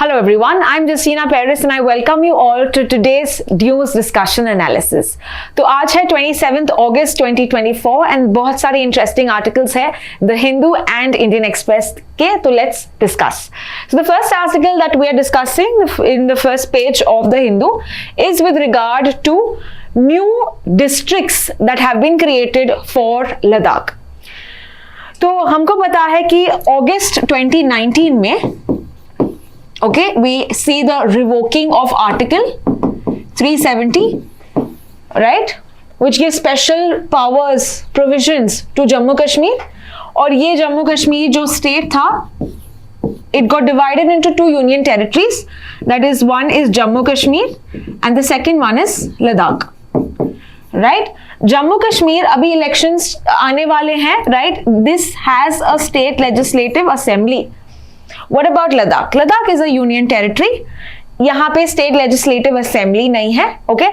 Hello everyone, I'm Justina Paris and I welcome you all to today's news discussion analysis. तो आज है 27th August 2024 and बहुत सारे interesting articles है The Hindu and Indian Express के, तो let's discuss. So the first article that we are discussing in the first page of The Hindu is with regard to new districts that have been created for Ladakh. तो हमको पता है कि August 2019 में okay, we see the revoking of Article 370, right, which gives special powers, provisions to Jammu Kashmir. और ये जम्मू कश्मीर जो state था, it got divided into two union territories. That is, one is Jammu Kashmir and the second one is Ladakh. Right? Jammu Kashmir अभी elections आने वाले हैं, right? This has a state legislative assembly. What about Ladakh? Ladakh is a union territory. यहाँ पे state legislative assembly नहीं है, okay?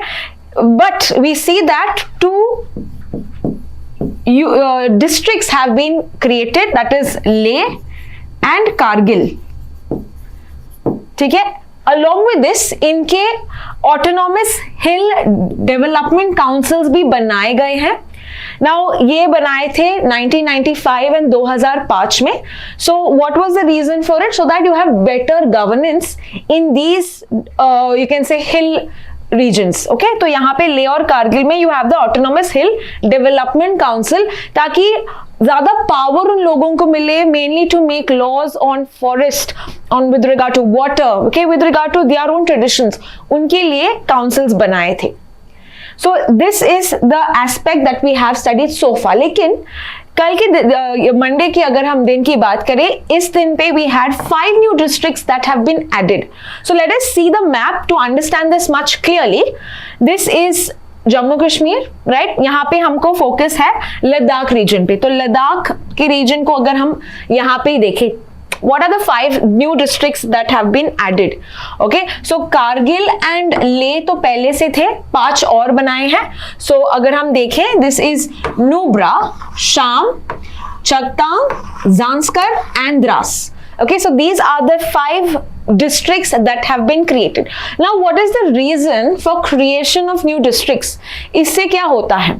But we see that two districts have been created, that is Leh and Kargil. ठीक है? Along with this, इनके autonomous hill development councils भी बनाए गए हैं. Now ये बनाए थे 1995 and 2005 में. So what was the reason for it? So that you have better governance in these you can say hill regions. Okay, तो यहाँ पे ले और कारगिल में you have the autonomous hill development council, ताकि ज्यादा पावर उन लोगों को मिले, mainly to make laws on forest, on with regard to water, okay, with regard to their own traditions. उनके लिए councils बनाए थे. So this is the aspect that we have studied so far. लेकिन कल के मंडे की अगर हम दिन की बात करें, इस दिन पे we had 5 new districts that have been added. So let us see the map to understand this much clearly. This is Jammu Kashmir, right? यहाँ पे हमको फोकस है लद्दाख रीजन पे. तो लद्दाख के रीजन को अगर हम यहाँ पे ही देखें, what are the 5 new districts that have been added? Okay, so Kargil and Leh तो पहले से थे, 5 और बनाए हैं. So अगर हम देखें, this is Nubra, Sham, Chagtang, Zanskar and Dras. Okay, so these are the 5 districts that have been created. Now what is the reason for creation of new districts? इससे क्या होता है?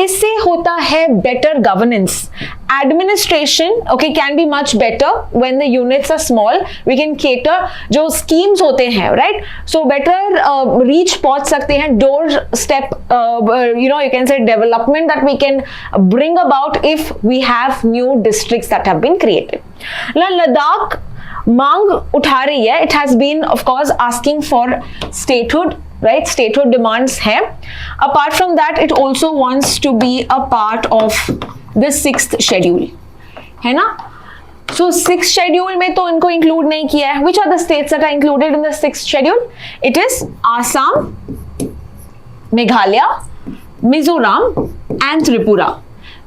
इससे होता है better governance. Administration, okay, can be much better when the units are small. We can cater जो schemes होते हैं, right? So better reach पहुंच सकते हैं, doorstep, you can say development that we can bring about if we have new districts that have been created. Now Ladakh मांग उठा रही है. It has been of course asking for statehood, right? Statehood demands है. Apart from that, it also wants to be a part of the 6th schedule, है ना? So 6th schedule में तो इनको include नहीं किया है. Which are the states that are included in the 6th schedule? It is Assam, Meghalaya, Mizoram and Tripura.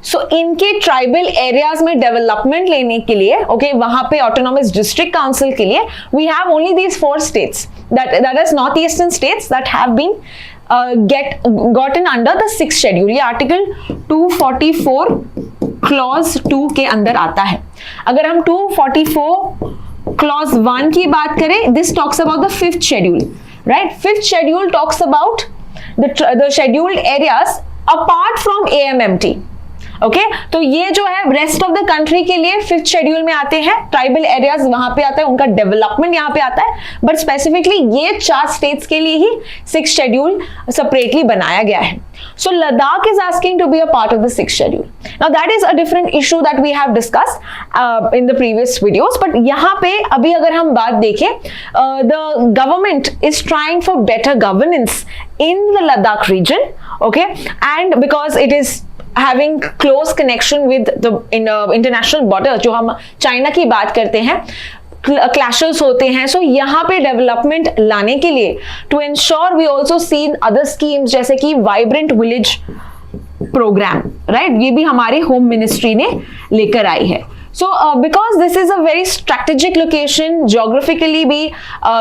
So इनके tribal areas में डेवलपमेंट लेने के लिए, ओके, वहां पे ऑटोनॉमस डिस्ट्रिक्ट काउंसिल के लिए we have only these 4 states, that is north eastern states that have been gotten under the 6th schedule. ये आर्टिकल 244 क्लॉज 2 के अंदर आता है. अगर हम 244 क्लॉज 1 की बात करें, this talks about the 5th schedule, right? 5th schedule talks about the scheduled areas apart from AMMT. Okay, तो ये जो है रेस्ट ऑफ द कंट्री के लिए 5th शेड्यूल में आते हैं. ट्राइबल एरियाज वहां पे आता है, उनका डेवलपमेंट यहाँ पे आता है. बट स्पेसिफिकली ये 4 स्टेट्स के लिए ही 6th शेड्यूल सेपरेटली बनाया गया है. So Ladakh is asking to be a part of the 6th schedule. Now that is a different issue that we have discussed in the previous videos. But यहाँ पे अभी अगर हम बात देखें, the government is trying for better governance in the Ladakh region, okay, and because it is having close connection with the international border, जो हम China की बात करते हैं, clashes होते हैं. So यहाँ पे डेवलपमेंट लाने के लिए to ensure we also see other schemes जैसे कि vibrant village program, right? ये भी हमारे होम मिनिस्ट्री ने लेकर आई है. So because this is a very strategic location, geographically be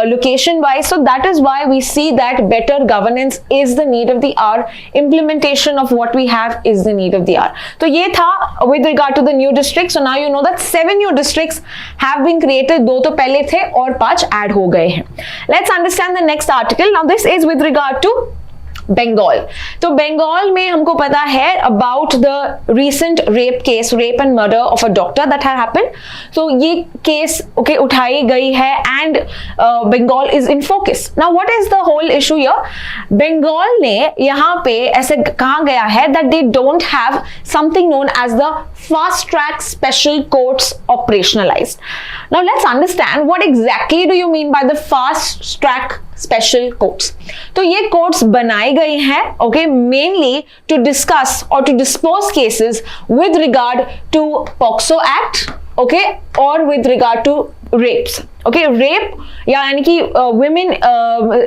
location wise, so that is why we see that better governance is the need of the hour, implementation of what we have is the need of the hour. तो ये था with regard to the new districts. So now you know that 7 new districts have been created, 2 तो पहले थे और 5 add हो गए हैं. Let's understand the next article. Now this is with regard to Bengal. तो बंगाल में हमको पता है about the recent rape case, rape and murder of a doctor that had happened. तो ये केस ओके उठाई गई है and Bengal is in focus. Now what is the whole issue here? Bengal ने यहाँ पे ऐसे कहा गया है that they don't have something known as the fast track special courts operationalized. Now let's understand what exactly do you mean by the fast track special courts. तो ये courts बनाए गए हैं ओके मेनली टू डिस्कस और to dispose cases with regard to POCSO act okay और with regard to rapes. Okay rape यानी कि women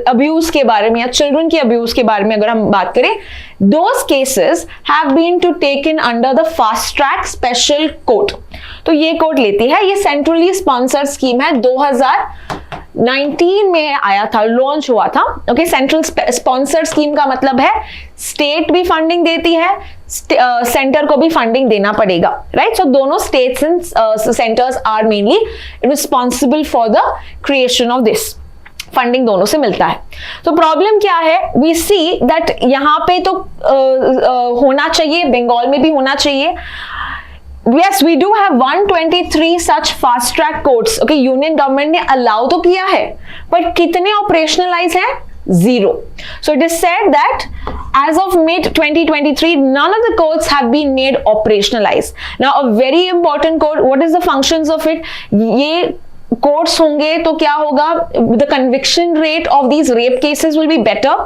abuse के बारे में या चिल्ड्रन के अब्यूज के बारे में अगर हम बात करें, those cases have been to taken under the fast track special court. तो ये कोर्ट लेती है, ये सेंट्रली स्पॉन्सर्ड स्कीम है, 2019 में आया था, लॉन्च हुआ था. ओके सेंट्रल स्पॉन्सर्ड स्कीम का मतलब है स्टेट भी फंडिंग देती है, सेंटर को भी फंडिंग देना पड़ेगा, राइट. सो दोनों states and centres are mainly responsible for the creation of this. Funding दोनों से मिलता है. तो प्रॉब्लम क्या है? वी सी दैट यहाँ पे तो होना चाहिए, बंगाल में भी होना चाहिए. Yes, we do have 123 such fast track courts. Okay, union government ने अलाउ तो किया है, पर कितने ऑपरेशनलाइज हैं? 0. So it is said that as of mid 2023, none of the courts have been made operationalized. Now, a very important court. What is the functions of it? ये courts होंगे तो क्या होगा? The conviction rate of these rape cases will be better,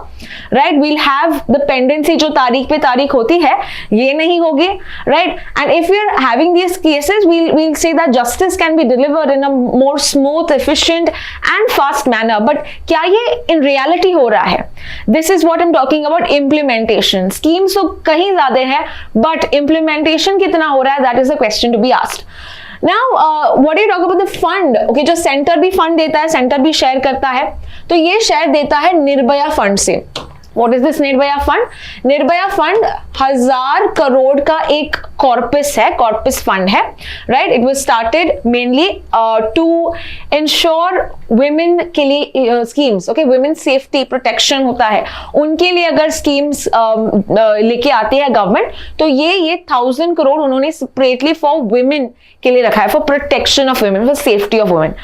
right. We'll have the pendency, जो तारीख पे तारीख होती है ये नहीं होगी, right. And if you are having these cases we'll say that justice can be delivered in a more smooth, efficient and fast manner. But क्या ये इन रियलिटी हो रहा है? This is what I am talking about. Implementation schemes तो कहीं ज्यादा है, but implementation कितना हो रहा है? That is a question to be asked. Now, what do you talk about the fund? Okay, जो सेंटर भी फंड देता है, सेंटर भी शेयर करता है, तो ये शेयर देता है निर्भया फंड से. What is this Nirbhaya fund? Nirbhaya fund 1000 crore का एक कॉर्पस है, कॉर्पस फंड है, right. It was started mainly to ensure women के लिए schemes. Okay, women safety protection होता है, उनके लिए अगर स्कीम्स लेके आती है गवर्नमेंट, तो ये 1000 करोड़ उन्होंने सेपरेटली फॉर वुमेन के लिए रखा है, for protection of women, for safety of women.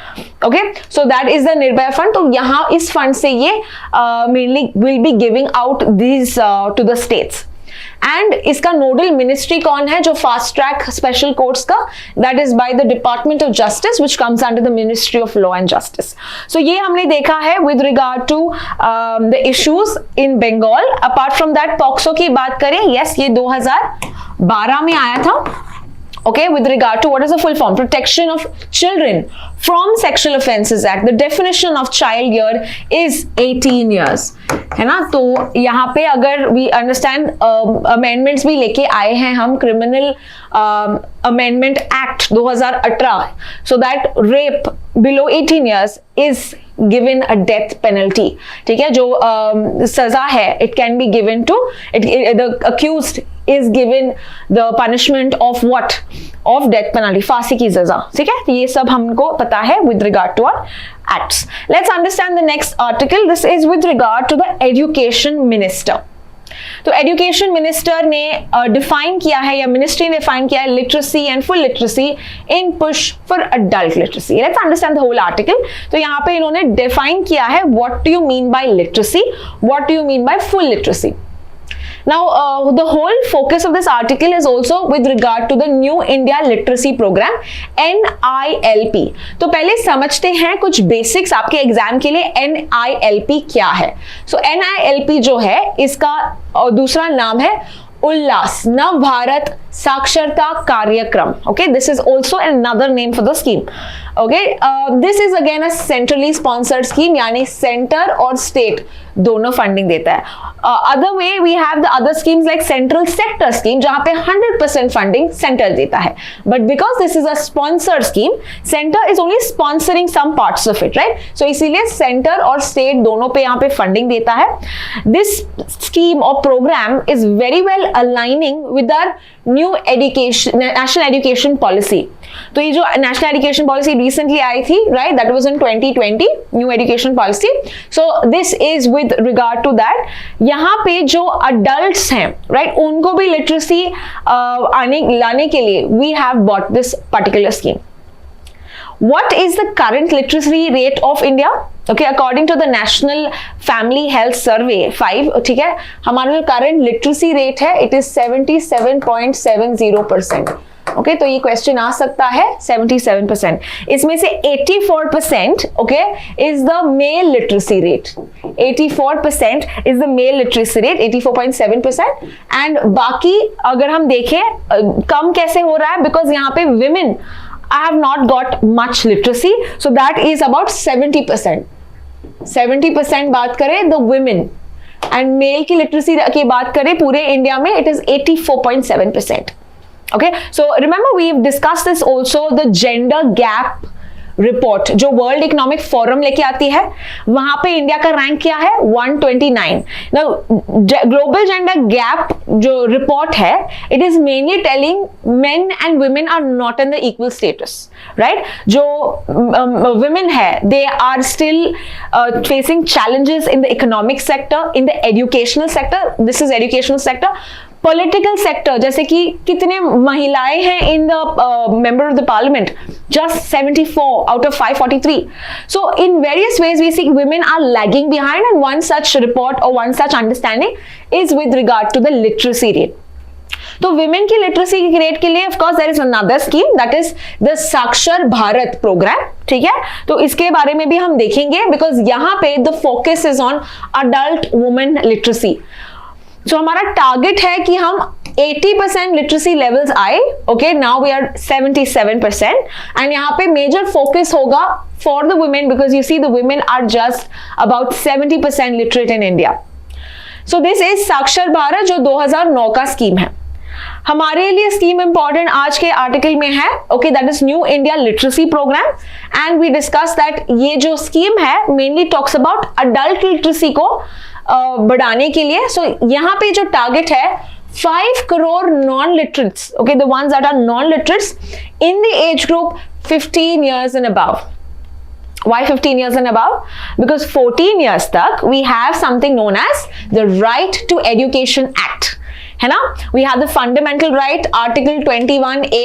Okay, so that is the Nirbhaya fund. तो यहाँ इस फंड से ये mainly will be giving out these to the states. And इसका नोडल मिनिस्ट्री कौन है जो फास्ट ट्रैक स्पेशल कोर्ट्स का? That is by the department of justice which comes under the ministry of law and justice. So ये हमने देखा है with regard to the issues in Bengal. Apart from that POCSO की बात करें, yes ये 2012 में आया था. Okay, with regard to what is the full form? Protection of Children from Sexual Offences Act. The definition of child here is 18 years. है ना. तो यहाँ पे अगर we understand amendments भी लेके आए हैं हम, Criminal Amendment Act 2018, so that rape below 18 years is given a death penalty. ठीक है, जो सजा है it can be given to the accused is given the punishment of what? Of death penalty, फांसी की सजा. ठीक है, ये सब हमको पता है with regard to our acts. Let's understand the next article. This is with regard to the education minister. तो एजुकेशन मिनिस्टर ने डिफाइन किया है, या मिनिस्ट्री ने डिफाइन किया है, literacy and full literacy in push for adult literacy. Let's understand the whole article. तो यहाँ पे इन्होंने डिफाइन किया है what do you mean by literacy, what do you mean by full literacy. Now, the whole focus of this article is also with regard to the New India Literacy Program, NILP. तो पहले समझते हैं कुछ basics आपके exam के लिए. NILP क्या है? So NILP जो है इसका दूसरा नाम है उल्लास नव Bharat Saksharta Karyakram. Okay, this is also another name for the scheme. Okay, this is again a centrally sponsored scheme, यानी सेंटर और स्टेट दोनों फंडिंग देता है. Other way we have the other schemes like central sector scheme, जहां पे 100% funding centre देता है. But because this is a sponsored scheme, centre is only sponsoring some parts of it, right. So इसीलिए centre और state दोनों पे यहाँ पे फंडिंग देता है. दिस स्कीम और programme is very well aligning with our new education, national education policy. तो ये जो नेशनल एजुकेशन पॉलिसी रिसेंटली आई थी, right, that was in 2020, new education policy. So this is with regard to that. यहाँ पे जो adults हैं, right, उनको भी लिटरेसी लाने के लिए we have bought this particular scheme. What is the current literacy rate of India? Okay, according to the National Family Health Survey 5, ठीक है, हमारा जो current literacy rate है, it is 77.70%. ओके, तो ये क्वेश्चन आ सकता है 77%. इसमें से 84% okay is the mail literacy rate. 84% is the mail literacy rate, 84.7%. And बाकी अगर हम देखें कम कैसे हो रहा है, बिकॉज यहाँ पे women I have not got much literacy, so that is about 70%. 70% बात करें the women, and male की literacy की बात करें पूरे इंडिया में it is 84.7%. Okay, so remember we've discussed this also, the gender gap report जो वर्ल्ड इकोनॉमिक फोरम लेके आती है, वहां पे इंडिया का रैंक क्या है, 129. ग्लोबल जेंडर गैप जो रिपोर्ट है, it is mainly telling men and women are not in the equal status, right. जो वुमेन है, they are still facing challenges in the economic sector, in the educational sector, this is educational sector. Political sector, जैसे कि कितने महिलाएं हैं in the member of the parliament, just 74 out of 543. So in various ways we see women are lagging behind, and one such report or one such understanding is with regard to the literacy rate. तो women की literacy rate के लिए of course there is another scheme, that is the Saakshar Bharat programme. ठीक है, तो इसके बारे में भी हम देखेंगे, बिकॉज यहाँ पे the focus is on adult women literacy. जो हमारा टारगेट है कि हम 80% लिटरेसी लेवल्स आए. Okay, now we are 77%, and यहाँ पे मेजर फोकस होगा for the women, because you see the women are just about 70% literate in India. So this is Saakshar Bharat, जो 2009 का स्कीम है. हमारे लिए स्कीम इंपॉर्टेंट आज के आर्टिकल में है, okay, that is new India literacy programme, and we discuss that ये जो स्कीम है mainly talks about adult literacy को बढ़ाने के लिए. सो यहाँ पे जो टारगेट है 5 crore non-literates, okay, the ones that are non-literates in the age group 15 years and above. Why 15 years and above? Because 14 years तक we have something known as the Right to Education Act, है ना. We have the fundamental right, Article 21A.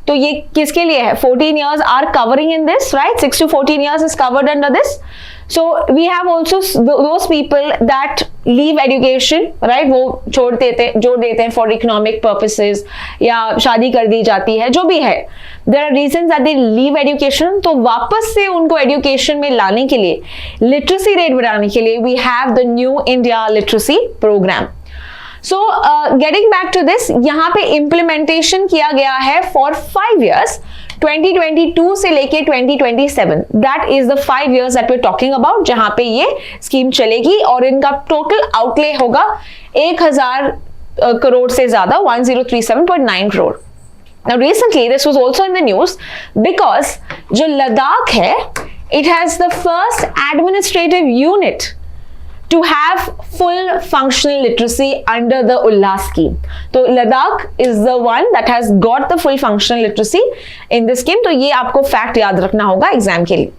तो ये किसके लिए है? 14 years are covering in this, right? 6 to 14 years is covered under this. So we have also those people that leave education, right? वो छोड़ देते हैं for economic purposes, या शादी कर दी जाती है, जो भी है. There are reasons that they leave education. तो वापस से उनको education में लाने के लिए, literacy rate बढ़ाने के लिए, we have the New India Literacy Program. So getting back to this, यहाँ पे implementation किया गया है for 5 years, 2022 से लेके 2027. That is the 5 years that we're talking about, जहाँ पे ये स्कीम चलेगी, और इनका टोटल आउटले होगा 1000 करोड़ से ज्यादा, 1037.9 crore. Now recently this was also in the news because जो लद्दाख है, it has the first administrative unit to have full functional literacy under the Ullas scheme. तो Ladakh is the one that has got the full functional literacy in this scheme. तो ये आपको fact याद रखना होगा exam के लिए.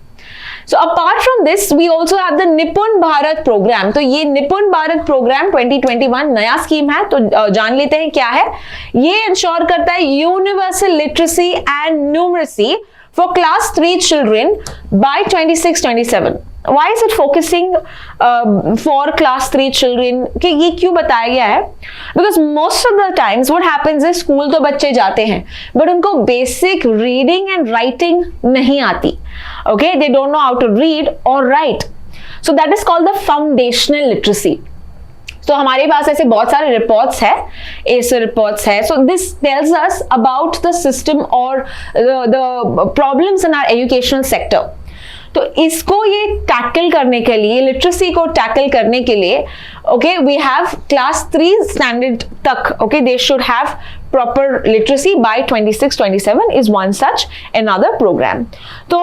So apart from this, we also have the निपुण भारत प्रोग्राम. तो ये निपुण भारत प्रोग्राम 2021 नया स्कीम है, तो जान लेते हैं क्या है. ये इंश्योर करता है universal literacy and numeracy for class 3 children by 26-27. Why is it focusing for class 3 children? कि ये क्यों बताया गया है? Because most of the times what happens is school तो बच्चे जाते हैं, but उनको basic reading and writing नहीं आती. Okay, they don't know how to read or write. So that is called the foundational literacy. तो हमारे पास ऐसे बहुत सारे रिपोर्ट्स है so this tells us about the system और the problems in our educational sector. तो इसको ये टैकल करने के लिए, लिटरेसी को टैकल करने के लिए, okay, we have class 3 standard तक, okay, they should have proper literacy by 26-27 is one such another programme. तो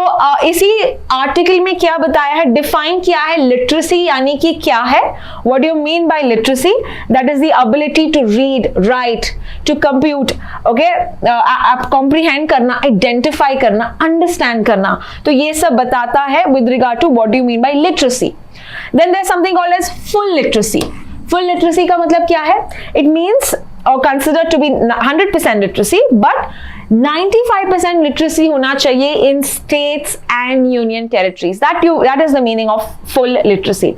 इसी आर्टिकल में क्या बताया है, डिफाइन किया है लिटरेसी यानी कि क्या है, what do you mean by literacy, that is the ability to read, write, to compute, okay, आप कॉम्प्रिहेंड करना, आइडेंटिफाई करना, अंडरस्टैंड करना, तो ये सब बताता है with regard to what do you mean by literacy. Then there is something called as full literacy. Full literacy का मतलब क्या है, it means or considered to be 100% literacy, but 95% literacy होना चाहिए in states and union territories. That is the meaning of full literacy.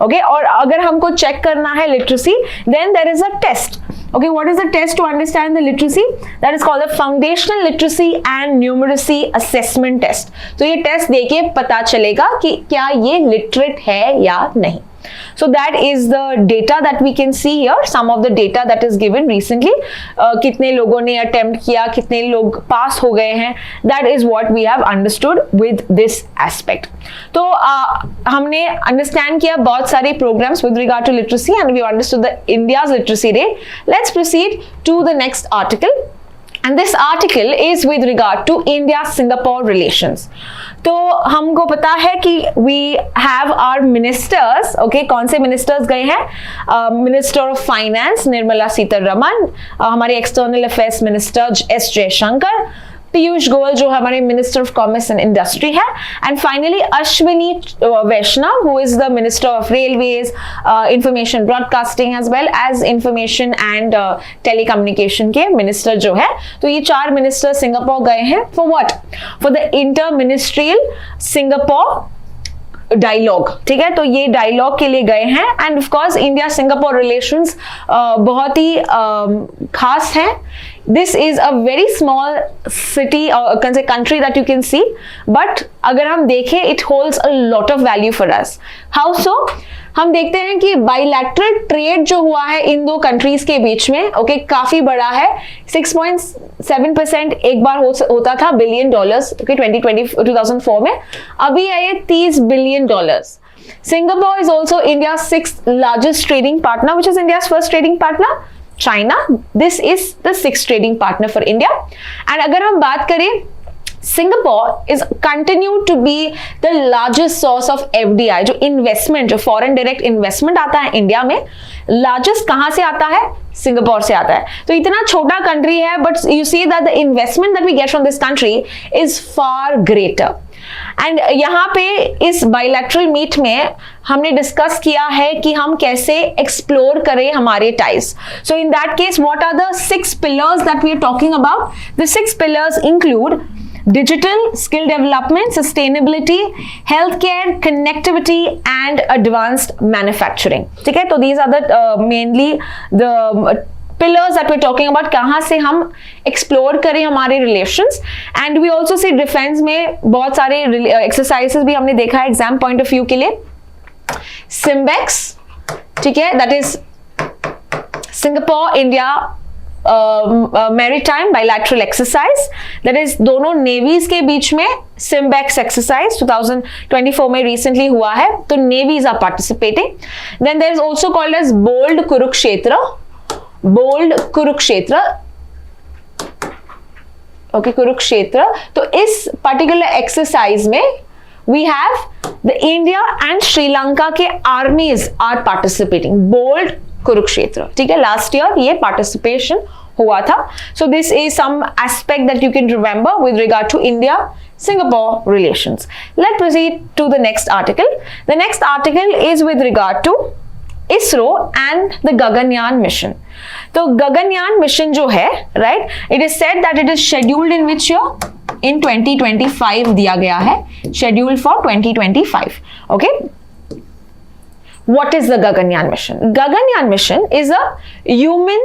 Okay, और अगर हमको check करना है literacy, then there is a test. Okay, what is the test to understand the literacy? That is called the foundational literacy and numeracy assessment test. तो ये test देके पता चलेगा कि क्या ये literate है या नहीं. So that is the data that we can see here, some of the data that is given recently, कितने लोगों ने attempt किया, कितने लोग पास हो गए हैं, that is what we have understood with this aspect. तो हमने understand किया बहुत सारे programs with regard to literacy and we understood the India's literacy rate. Let's proceed to the next article. And this article is with regard to India-Singapore relations. तो हमको पता है कि we have our ministers, okay, कौन से ministers गए हैं, Minister of Finance Nirmala Sitharaman, हमारे External Affairs Minister S Jaishankar, Piyush Goyal जो हमारे minister of commerce and industry है, and finally Ashwini Vaishnaw who is the minister of railways, information broadcasting as well as information and telecommunication के minister जो है। तो ये 4 मिनिस्टर सिंगापुर गए हैं for what, for the inter ministerial Singapore dialogue, ठीक है, तो ये डायलॉग के लिए गए हैं and of course India Singapore relations बहुत ही खास हैं। This is a very small city और country that you can C, but अगर हम देखें it holds a lot of value for us. How so, हम देखते हैं कि बाइलैटरल ट्रेड जो हुआ है इन दो कंट्रीज के बीच में, ओके, काफी बड़ा है, 6.7% एक बार होता था बिलियन डॉलर्स, ओके, 2004 में, अभी है ये $30 billion. Singapore is also India's 6th largest trading partner, which is India's first trading partner. China, this is the 6th trading partner for India. And अगर हम बात करें, Singapore is continued to be the largest source of FDI, जो investment, जो foreign direct investment आता है India में, largest कहां से आता है, सिंगापुर से आता है। तो इतना छोटा कंट्री है, but you see that the investment that we get from this country is far greater. And यहाँ पे इस बाइलैटरल मीट में हमने डिस्कस किया है कि हम कैसे एक्सप्लोर करें हमारे ties. So in that case what are the 6 pillars that we are talking about? The 6 pillars include digital, skill development, sustainability, healthcare, connectivity and advanced manufacturing. ठीक है, तो these are the mainly the pillars that we're talking about, कहाँ से हम explore करें हमारे relations. And we also see defense में बहुत सारे exercises भी हमने देखा है exam point of view के लिए। SIMBEX, ठीक है, that is Singapore India maritime bilateral exercise, that is दोनों नेवीज के बीच में सिम्बेक्स एक्सरसाइज 2024 में रिसेंटली हुआ है, तो navies are participating. Then there is also called as bold Kurukshetra, bold Kurukshetra, okay, Kurukshetra. तो इस पर्टिकुलर एक्सरसाइज में we have the India and Sri Lanka के armies are participating, bold Kurukshetra, ठीक है, लास्ट ईयर ये पार्टिसिपेशन हुआ था। So this is some aspect that you can remember with regard to India Singapore relations. Let proceed to the next article. The next article is with regard to ISRO and the Gaganyaan mission. तो Gaganyaan mission जो है, right, it is said that it is scheduled in which year, in 2025 दिया गया है, schedule for 2025, okay. What is the Gaganyaan mission? Gaganyaan mission is a human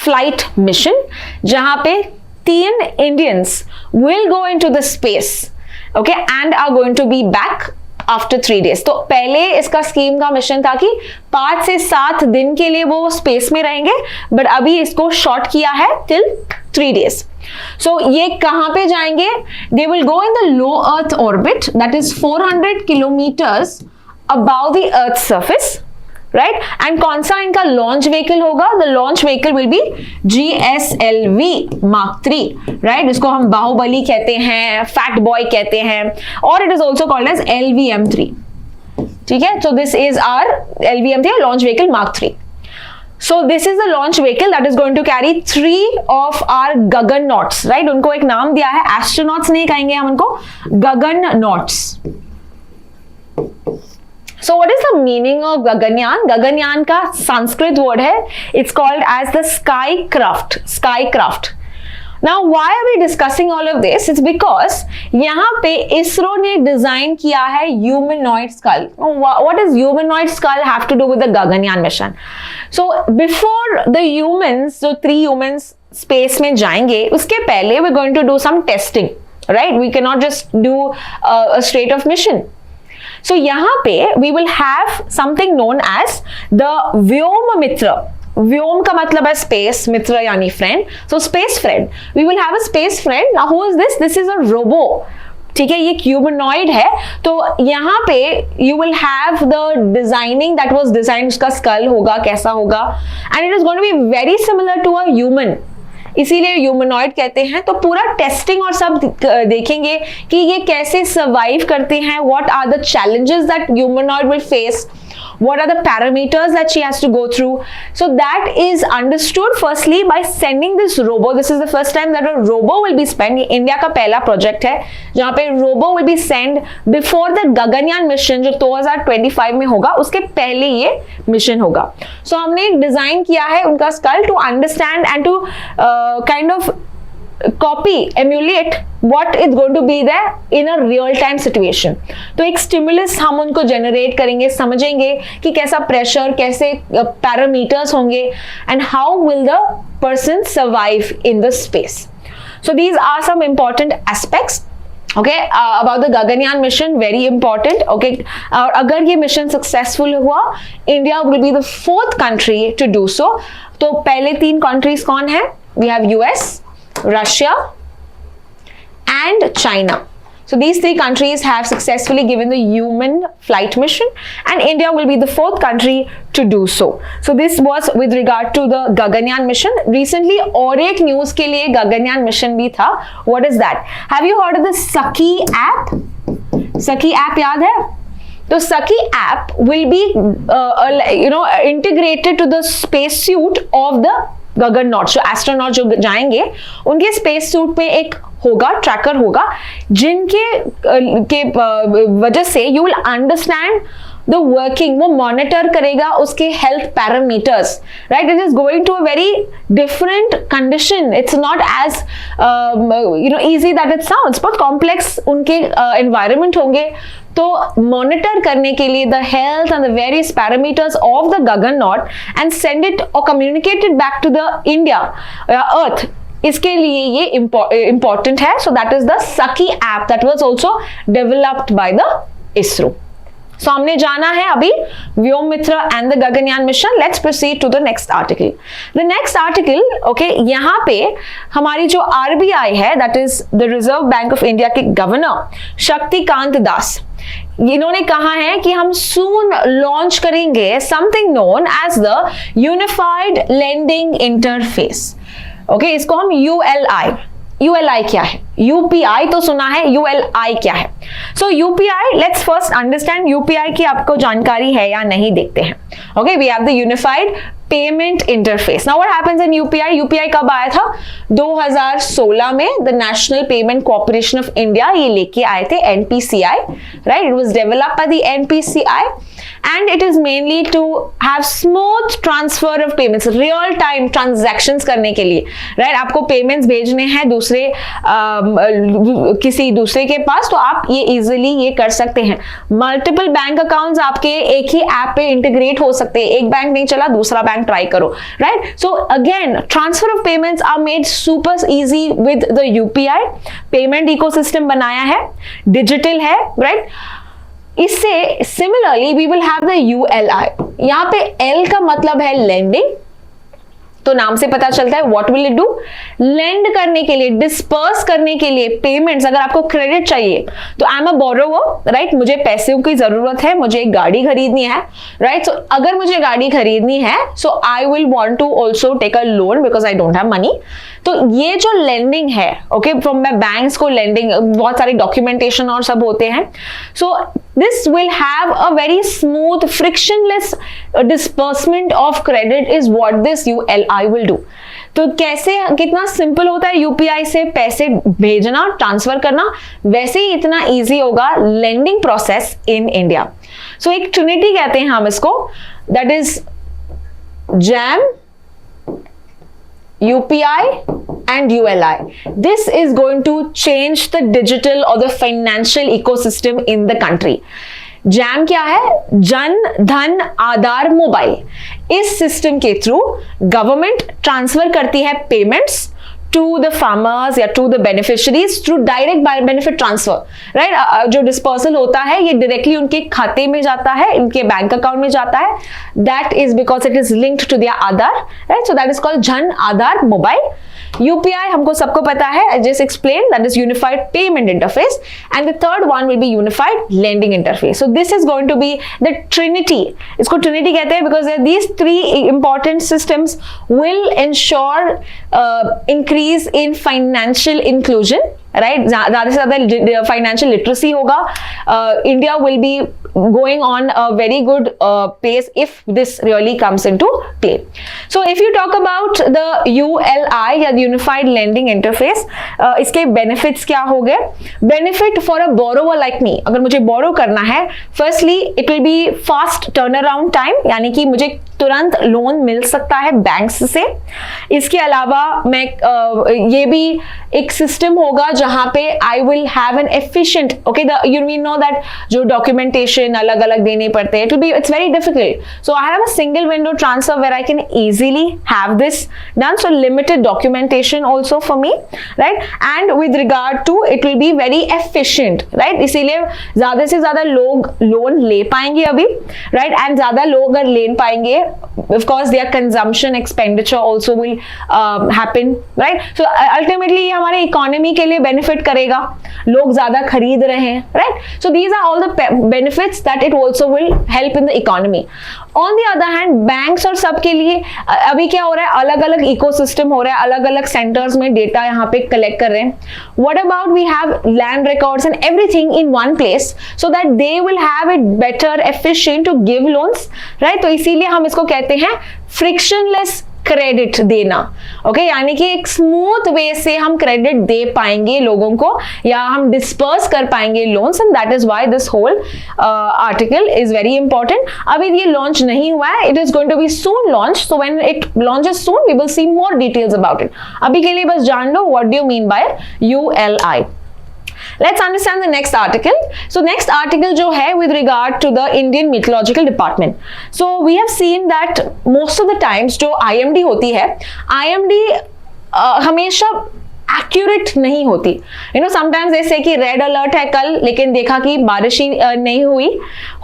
flight mission जहां पे 3 Indians will go into the space, okay, and are going to be back after 3 days. तो पहले इसका scheme का mission था कि 5 से 7 दिन के लिए वो स्पेस में रहेंगे, बट अभी इसको शॉर्ट किया है till 3 days. So ये कहां पे जाएंगे? They will go in the low Earth orbit, that is 400 kilometers above the Earth's surface, right? And कौन सा इनका लॉन्च व्हीकल होगा? The launch vehicle will be GSLV Mark 3, right? इसको हम बाहुबली कहते हैं, फैट बॉय कहते हैं, और it is also called as LVM-3. ठीक है, so this is our LVM-3 launch vehicle Mark 3. So this is the launch vehicle that is going to carry 3 of our Gaganauts, right? उनको एक नाम दिया है, astronauts नहीं कहेंगे हम उनको, Gaganauts. So what is the meaning of Gaganyaan? Gaganyaan का संस्कृत वर्ड है, it's called as the skycraft. Now why are we discussing all of this? It's because यहाँ पे इसरो ने डिजाइन किया है humanoid skull. What does humanoid skull have to do with the Gaganyaan mission? So before the humans, जो 3 humans space में जाएंगे, उसके पहले we're going to do some testing, right? We cannot just do a straight of mission. So यहाँ पे we will have something known as the Vyomamitra. Vyom का मतलब है space, mitra यानी friend. So space friend. We will have a space friend. Now who is this? This is a robo. ठीक है, ये humanoid है. तो यहाँ पे you will have the designing that was designed, उसका skull होगा, कैसा होगा, and it is going to be very similar to a human. इसीलिए ह्यूमनॉइड कहते हैं. तो पूरा टेस्टिंग और सब देखेंगे कि ये कैसे सर्वाइव करते हैं, what are the challenges that humanoid will face, what are the parameters that she has to go through. So that is understood firstly by sending this robo. This is the first time that a robo will be sent. India का पहला project है जहां पे robo will be sent before the Gaganyaan mission जो 2025 में होगा, उसके पहले ये मिशन होगा. So हमने एक डिजाइन किया है उनका skull to understand and to kind of copy, emulate what is going to be there in a real time situation. तो एक स्टिमुलस हम उनको जनरेट करेंगे, समझेंगे कि कैसा प्रेशर, कैसे पैरामीटर्स होंगे, and how will the person survive in the space. So these are some important aspects. Okay, about the Gaganyaan mission, very important. Okay, और अगर ये मिशन सक्सेसफुल हुआ, India will be the 4th country to do so. तो पहले 3 countries कौन है? We have US, Russia and China. So these 3 countries have successfully given the human flight mission, and India will be the 4th country to do so. So this was with regard to the Gaganyaan mission. Recently और एक news के लिए Gaganyaan mission भी था. What is that? Have you heard of the Saki app? Saki app याद है? तो Saki app will be integrated to the space suit of the Gaganauts. जो एस्ट्रोनॉट जो जाएंगे उनके स्पेस सूट पे एक होगा, ट्रैकर होगा, जिनके वजह से you will understand the working, वो मॉनिटर करेगा उसके health parameters, right? It is going to a very different condition. It's not as easy that it sounds. बहुत कॉम्प्लेक्स उनके एनवायरमेंट होंगे. तो मॉनिटर करने के लिए the health and the various parameters of the gaganaut and send it और communicate it back to the India earth, इसके लिए ये इंपॉर्टेंट है. सो दैट इज द सकी app that was also developed by the ISRO. सो हमने जाना है अभी Vyommitra and the Gaganyaan mission. Let's proceed to the next article. The next article, okay, यहाँ पे हमारी जो आरबीआई है, that is the reserve bank of India के गवर्नर शक्तिकांत दास, इन्होंने कहा है कि हम सून लॉन्च करेंगे something known as the unified lending interface. Okay, इसको हम यूएलआई. यूएलआई क्या है? यूपीआई तो सुना है, यूएलआई क्या है? So UPI, let's first understand UPI की आपको जानकारी है या नहीं, देखते हैं. Okay, we have the unified payment interface. Now what happens in UPI? UPI कब आया था? 2016 में the national payment corporation of India ये लेके आए थे, NPCI, right? It was developed by the NPCI and it is mainly to have smooth transfer of payments, real time transactions करने के लिए, right? आपको payments भेजने हैं दूसरे किसी दूसरे के पास, तो आप ये easily ये कर सकते हैं. Multiple बैंक अकाउंट्स आपके एक ही ऐप पे इंटीग्रेट हो सकते हैं. एक बैंक नहीं चला, दूसरा बैंक ट्राई करो, right? So again, transfer of payments are made super easy with the UPI. Payment ecosystem बनाया है, डिजिटल है, right? इससे similarly we will have the ULI। यहाँ पे L का मतलब है लेंडिंग, तो नाम से पता चलता है what will it do, lend करने के लिए, डिस्पर्स करने के लिए, पेमेंट्स, अगर आपको क्रेडिट चाहिए तो I am a borrower, right, मुझे पैसों की जरूरत है, मुझे एक गाड़ी खरीदनी है, राइट, सो अगर मुझे गाड़ी खरीदनी है so I will want to also take a loan because I don't have money. तो ये जो लेंडिंग है, ओके, फ्रॉम मैं बैंक्स को लेंडिंग, बहुत सारे डॉक्यूमेंटेशन और सब होते हैं, सो this will have a very smooth frictionless disbursement of credit is what this ULI will do। तो कैसे, कितना सिंपल होता है यूपीआई से पैसे भेजना, ट्रांसफर करना, वैसे ही इतना इजी होगा लेंडिंग प्रोसेस इन इंडिया। सो एक ट्रिनिटी कहते हैं हम इसको, that is jam, UPI and ULI. This is going to change the digital or the financial ecosystem in the country. Jam क्या है? जन धन आधार मोबाइल। इस सिस्टम के थ्रू गवर्नमेंट ट्रांसफर करती है पेमेंट्स to the farmers या to the beneficiaries through direct benefit transfer, right? जो dispersal होता है ये डायरेक्टली उनके खाते में जाता है, इनके बैंक अकाउंट में जाता है, that is because it is linked to their Aadhaar, right? So that is called Jan Aadhaar Mobile। UPI हमको सबको पता है, I just explained, that is Unified Payment Interface, and the third one will be Unified Lending Interface। So this is going to be the Trinity। इसको Trinity कहते हैं because these three important systems will ensure increase in financial inclusion, right, ज्यादा से ज्यादा financial literacy होगा, India will be going on a very good pace if this really comes into play। So if you talk about the ULI या Unified Lending Interface, इसके benefits क्या हो गए? Benefit for a borrower like me, अगर मुझे borrow करना है, firstly it will be fast turnaround time, यानी कि मुझे तुरंत लोन मिल सकता है बैंक्स से। इसके अलावा मैं ये भी एक सिस्टम होगा जहां पे I will have an efficient, okay, you know that जो डॉक्यूमेंटेशन अलग अलग देने पड़ते हैं, it's very difficult, so I have a single window transfer where I can easily have this done, so limited documentation also for me, right, and with regard to it will be very efficient, right, इसीलिए ज्यादा से ज्यादा लोग loan ले पाएंगे अभी, right, and ज्यादा लोग अगर ले पाएंगे, of course their consumption expenditure also will happen, right? So ultimately ये हमारे इकोनॉमी के लिए बेनिफिट करेगा, लोग ज्यादा खरीद रहे हैं, right? So these are all the benefits that it also will help in the economy। On the other hand, banks और सब के लिए अभी क्या हो रहा है, अलग अलग इकोसिस्टम हो रहा है, अलग अलग सेंटर्स में डेटा यहाँ पे कलेक्ट कर रहे हैं। What about we have land records and everything in one place so that they will have it better efficient to give loans, right? तो इसीलिए हम इसको कहते हैं फ्रिक्शनलेस क्रेडिट देना, ओके, यानी कि एक स्मूथ वे से हम क्रेडिट दे पाएंगे लोगों को या हम डिस्पर्स कर पाएंगे loans, and that is why this whole article is very important. अभी ये लॉन्च नहीं हुआ है, it is going to be soon launch, so when it launches soon we will see more details about it. अभी के लिए बस जान लो what do you mean by ULI। Let's understand the next article. So next article जो है with regard to the Indian Meteorological Department. So we have seen that most of the times जो IMD होती है, IMD हमेशा accurate नहीं होती, you know, sometimes जैसे कि रेड अलर्ट है कल लेकिन देखा कि बारिश ही नहीं हुई,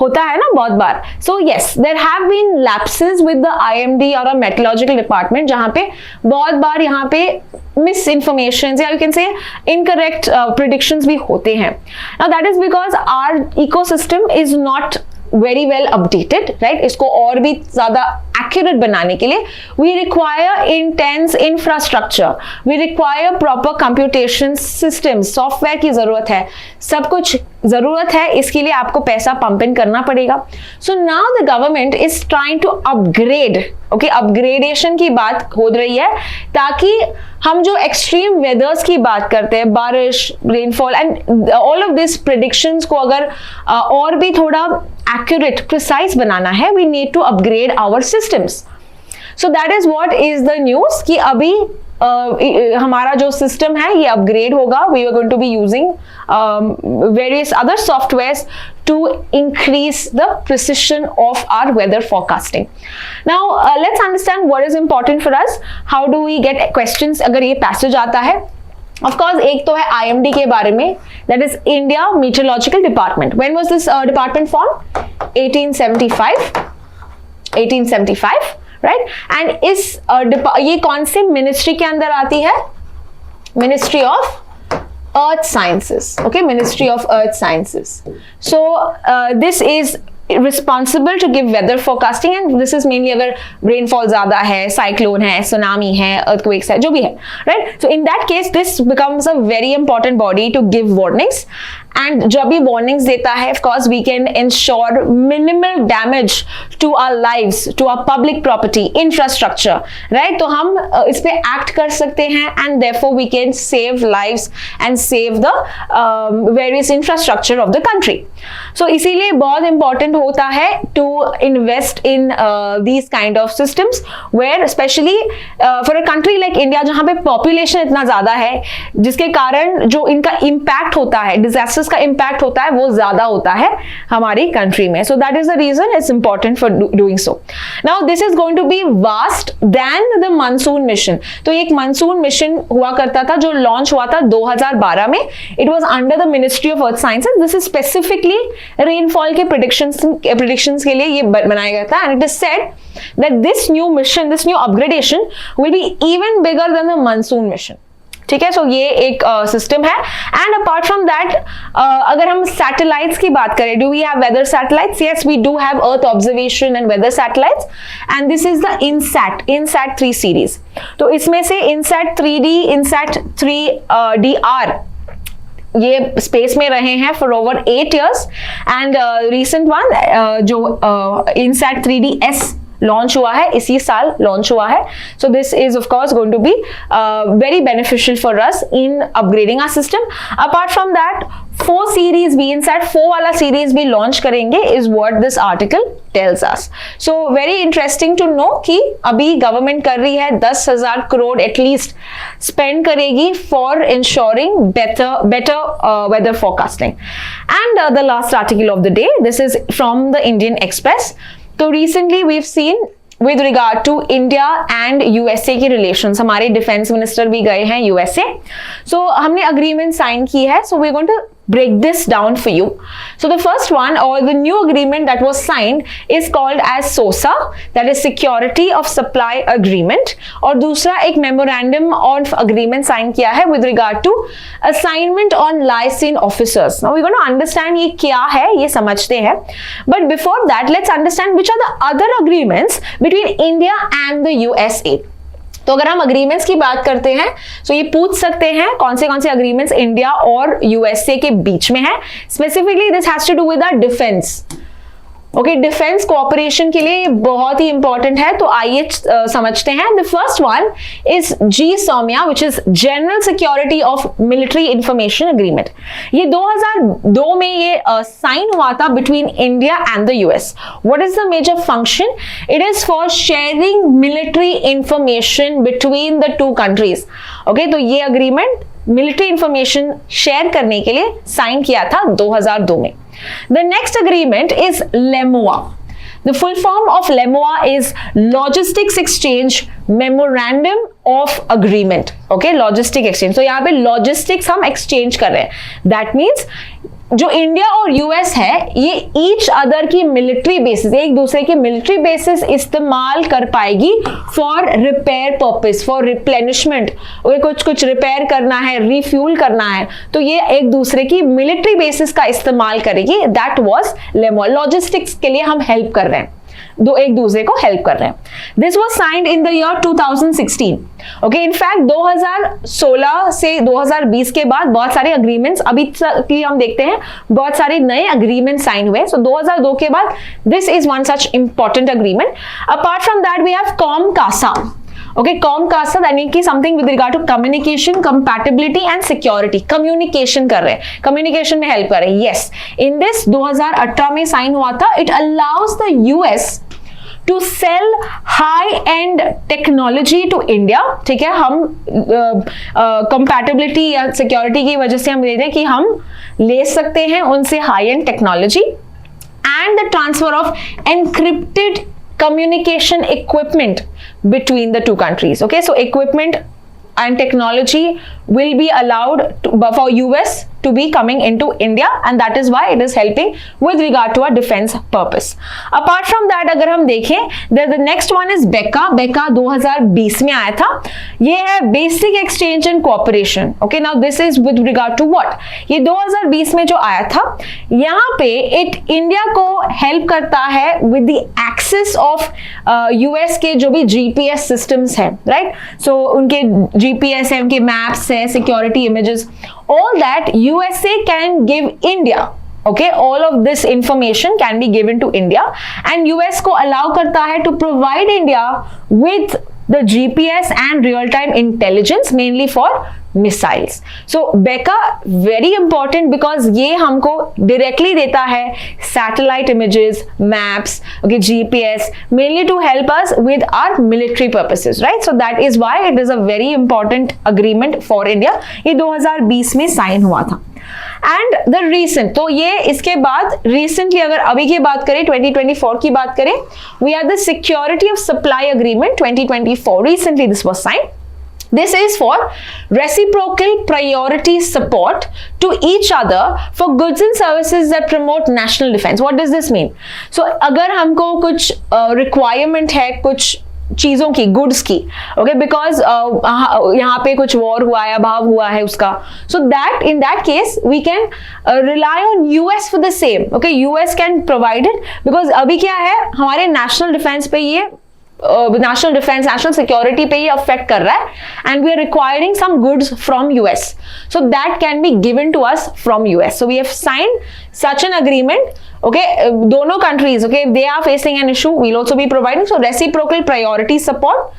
होता है ना बहुत बार। So yes, there have been lapses with the IMD और मेट्रोलॉजिकल डिपार्टमेंट, जहां पे बहुत बार यहाँ पे मिस इंफॉर्मेशन या you can say incorrect predictions भी होते हैं। Now that is because our ecosystem is not very well updated, right, इसको और भी ज्यादा एक्यूरेट बनाने के लिए we require intense infrastructure, we require proper computation system, software की जरूरत है, सब कुछ जरूरत है, इसके लिए आपको पैसा पंप इन करना पड़ेगा। So now the government is trying to upgrade, okay, upgradation की बात हो रही है ताकि हम जो एक्सट्रीम वेदर्स की बात करते हैं, बारिश, rainfall and all of this predictions को अगर और भी थोड़ा एक्यूरेट, प्रिसाइज बनाना है, we need to upgrade our systems. So that is what is the news कि अभी हमारा जो सिस्टम है ये अपग्रेड होगा। We are going to be using various other softwares to increase the precision of our weather forecasting. Now let's understand what is important for us. How do we get questions अगर ये passage आता है? Of course एक तो है IMD के बारे में, that is India meteorological department. When was this department form? 1875, right. And इस ये कौन से मिनिस्ट्री के अंदर आती है? Ministry of earth sciences. Okay, ministry of earth sciences. So this is responsible to give weather forecasting, and this is mainly अगर rainfall ज़्यादा है, cyclone है, tsunami है, earthquakes है, जो भी है, right? So in that case this becomes a very important body to give warnings, and जब भी warnings देता है, of course we can ensure minimal damage to our lives, to our public property, infrastructure, right? तो हम इस पे act कर सकते हैं, and therefore we can save lives and save the various infrastructure of the country. So इसीलिए बहुत important होता है to invest in these kind of systems, where especially for a country like India जहाँ पे population इतना ज़्यादा है, जिसके कारण जो इनका impact होता है, disasters का impact होता है, वो ज़्यादा होता है हमारी country में. So that is the reason it's important for doing so. Now this is going to be vast than the monsoon mission. तो एक monsoon mission हुआ करता था जो launch हुआ था 2012 में. It was under the Ministry of Earth Sciences. This is specifically rainfall के predictions के लिए ये बनाया गया था, and it is said that this new mission, this new upgradation will be even bigger than the monsoon mission. ठीक है, सो ये एक सिस्टम है. एंड अपार्ट फ्रॉम दैट अगर हम सैटेलाइट्स की बात करें, do we have weather satellites? Yes, we do have earth observation and weather satellites, and this is the INSAT 3 series. तो इसमें से इनसैट 3D, इनसैट 3DR ये स्पेस में रहे हैं for over 8 years, and recent one जो इनसैट 3DS लॉन्च हुआ है, इसी साल लॉन्च हुआ है. So this is of course going to be very beneficial for us in upgrading our system. Apart from that 4 series भी, इनसैट 4 वाला सीरीज भी लॉन्च करेंगे, is what this article tells us. So very interesting to know कि अभी government कर रही है 10,000 crore at least spend करेगी for ensuring better weather forecasting. And the last article of the day, this is from the Indian Express. तो recently we've seen with regard to India and USA की relations, हमारे defence minister भी गए हैं USA. So हमने agreement sign की है. So we're going to break this down for you. So the first one, or the new agreement that was signed, is called as SOSA, that is Security of Supply Agreement. और दूसरा एक memorandum of agreement sign किया है with regard to assignment on liaison officers. Now we're going to understand ये क्या है, ये समझते हैं. But before that, let's understand which are the other agreements between India and the USA. तो अगर हम अग्रीमेंट्स की बात करते हैं तो ये पूछ सकते हैं कौन से अग्रीमेंट्स इंडिया और यूएसए के बीच में है. Specifically this has to do with our defence. Okay, defence cooperation के लिए बहुत ही इंपॉर्टेंट है. तो आइए समझते हैं. The first one is GSOMIA, which is general security of military information agreement. ये 2002 में ये साइन हुआ था between India and the US. What is the major function? It is for sharing military information between the 2 countries. Okay, तो ये agreement military information share करने के लिए साइन किया था 2002 में. The next agreement is LEMUA. The full form of LEMUA is Logistics Exchange Memorandum of Agreement. Okay, Logistic Exchange. So यहाँ पे logistics हम exchange कर रहे हैं. That means जो इंडिया और यूएस है ये ईच अदर की मिलिट्री बेसिस, एक दूसरे की मिलिट्री बेसिस इस्तेमाल कर पाएगी for repair purpose, for replenishment. कुछ रिपेयर करना है, रिफ्यूल करना है, तो ये एक दूसरे की मिलिट्री बेसिस का इस्तेमाल करेगी. That was लेमो. लॉजिस्टिक्स के लिए हम हेल्प कर रहे हैं, एक दूसरे को हेल्प कर रहे हैं. This was signed in the year 2016. Okay, in fact 2016 से 2020 के बाद बहुत सारे अग्रीमेंट्स अभी की हम देखते हैं, बहुत सारे नए अग्रीमेंट साइन हुए. सो 2002 के बाद this is one such important agreement. Apart from that we have COMCASA. Okay, COMCASA यानी कि something with regard to communication, compatibility and security. Communication कर रहे हैं, कम्युनिकेशन में हेल्प कर रहे हैं. यस, इन दिस 2018 में साइन हुआ था. It allows the US to sell high and technology to India. ठीक है, हम कंपैटिबिलिटी या सिक्योरिटी की वजह से हम देते हैं कि हम ले सकते हैं उनसे high and technology. And the transfer of encrypted communication equipment between the 2 countries. Okay, so equipment and technology will be allowed for US to be coming into India, and that is why it is helping with regard to our defense purpose. Apart from that, अगर हम देखें, the next one is BECA. BECA 2020 में आया था. ये है Basic Exchange and Cooperation. Okay, now this is with regard to what? ये 2020 में जो आया था, यहाँ पे इंडिया को हेल्प करता है with the access of US के जो भी GPS systems है, right? So उनके GPS है, उनके maps है, security images, all that USA can give India. Okay, all of this information can be given to India, and US को allow करता है to provide India with the GPS and real-time intelligence, mainly for missiles. So BECA very important because ये हमको directly देता है satellite images, maps, okay, GPS, mainly to help us with our military purposes, right? So that is why it is a very important agreement for India. ये 2020 में sign हुआ था. And the recent, तो ये इसके बाद रिसेंटली अगर अभी की बात करें 2024 की बात करें, we are the security of supply agreement 2024. Recently this was signed. This is for reciprocal priority support to each other for goods and services that promote national defense. What does this mean? So अगर हमको कुछ requirement है कुछ चीजों की, goods की, okay, because यहाँ पे कुछ वॉर हुआ है, अभाव हुआ है उसका, so that in that case we can rely on US for the same. Okay, US can provide it because अभी क्या है, हमारे नेशनल डिफेंस पे ये नेशनल डिफेंस, नेशनल सिक्योरिटी पे ये अफेक्ट कर रहा है, and we are requiring some goods from US, so that can be given to us from US. So we have signed such an agreement. Okay, दोनों countries, okay, if they are facing an issue, we'll also be providing. So reciprocal priority support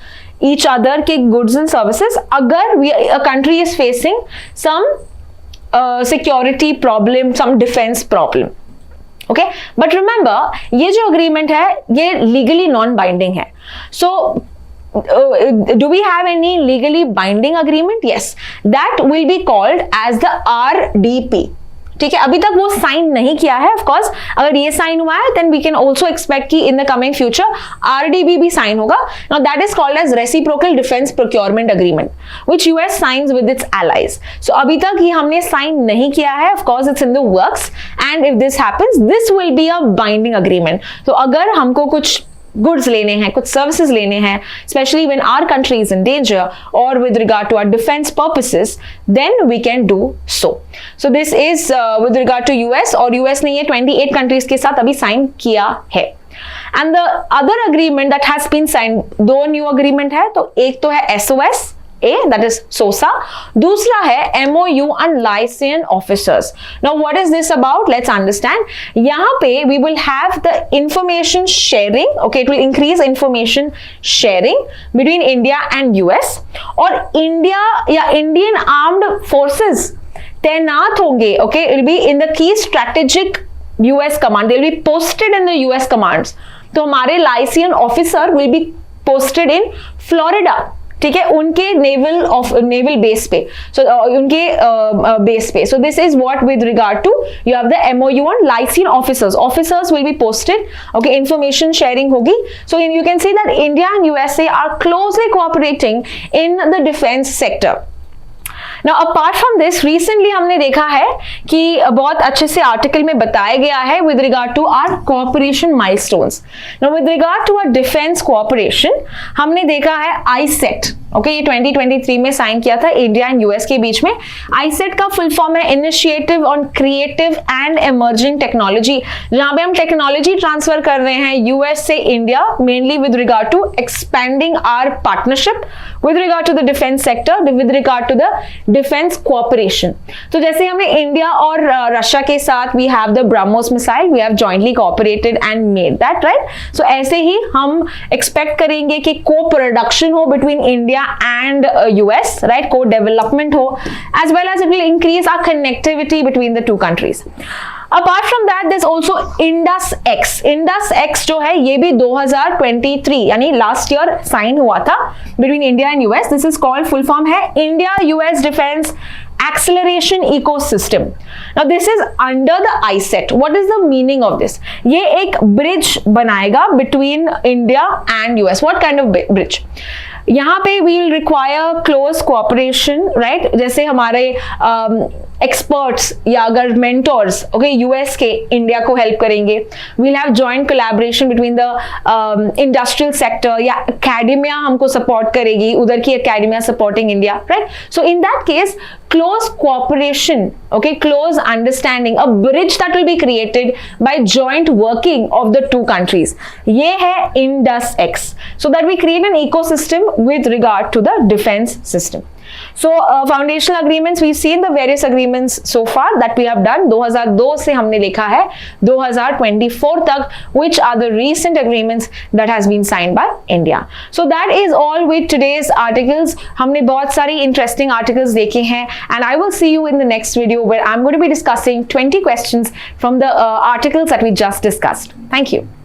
each other के goods and services. अगर a country is facing some security problem, some defense problem. Okay, but remember ये जो agreement है ये legally non-binding है. So do we have any legally binding agreement? Yes, that will be called as the RDP. ठीक है, अभी तक वो साइन नहीं किया है. ऑफ कोर्स अगर ये साइन हुआ है then we can also expect कि in the coming future RDB भी साइन होगा. Now that is called as reciprocal defence procurement agreement which US signs with its allies. So अभी तक ये हमने साइन नहीं किया है. Of course it's in the works, and if this happens this will be a binding agreement. तो अगर हमको कुछ गुड्स लेने हैं, कुछ सर्विसेज लेने हैं, specially when our country is in danger और with regard to our defence purposes, then we can do so. So this is with regard to US, और यूएस ने ये 28 कंट्रीज के साथ अभी साइन किया है. And the other agreement that has been sign, दो न्यू अग्रीमेंट है. तो एक तो है SOS A, that is SOSA. दूसरा है MOU on licensed officers. Now what is this about? Let's understand. यहाँ पे we will have the information sharing. Okay, it will increase information sharing between India and US. और India या Indian Armed Forces तैनात होंगे. Okay, it will be in the key strategic US command. They will be posted in the US commands. तो हमारे licensed officer will be posted in Florida. ठीक है, उनके naval base पे, सो उनके बेस पे. So this is what with regard to you have the MOU on licensed officers will be posted. Okay, information sharing होगी. So you can see that India and USA are closely cooperating in the defence sector. Now apart from this, recently हमने देखा है कि बहुत अच्छे से article में बताया गया है with regard to our cooperation milestones. Now with regard to our defense cooperation, हमने देखा है ISET. ओके, ये 2023 में साइन किया था इंडिया एंड यूएस के बीच में. आईसेट का फुल फॉर्म है initiative on creative and emerging technology, जहां पे हम टेक्नोलॉजी ट्रांसफर कर रहे हैं यूएस से India, mainly with regard to expanding our partnership with regard to the defence sector, with regard to the defence cooperation. तो जैसे हमें इंडिया और रशिया के साथ we have the BrahMos missile, we have jointly cooperated and made that, right. So ऐसे ही हम expect करेंगे कि को प्रोडक्शन हो between India and US, right, co-development ho, as well as it will increase our connectivity between the two countries. Apart from that, there's also Indus X. Indus X जो है ये भी 2023 यानी last year sign हुआ था between India and US. This is called, full form है India US Defense acceleration ecosystem. Now this is under the ICET. What is the meaning of this? ये एक bridge बनाएगा between India and US. What kind of bridge? यहाँ पे we'll require close cooperation, right? जैसे हमारे experts या अगर mentors okay US के इंडिया को हेल्प करेंगे, we'll have joint collaboration between the industrial sector, या एकेडमिया हमको सपोर्ट करेगी, उधर की academia supporting India, right? So in that case close cooperation, okay, close understanding, a bridge that will be created by joint working of the two countries. ये है INDUS-X, so that we create an ecosystem with regard to the defense system. So foundational agreements, we've seen the various agreements so far that we have done. 2002 से हमने लिखा है 2024 तक, which are the recent agreements that has been signed by India. So that is all with today's articles. हमने बहुत सारी interesting articles देखे हैं, and I will see you in the next video where I'm going to be discussing 20 questions from the articles that we just discussed. Thank you.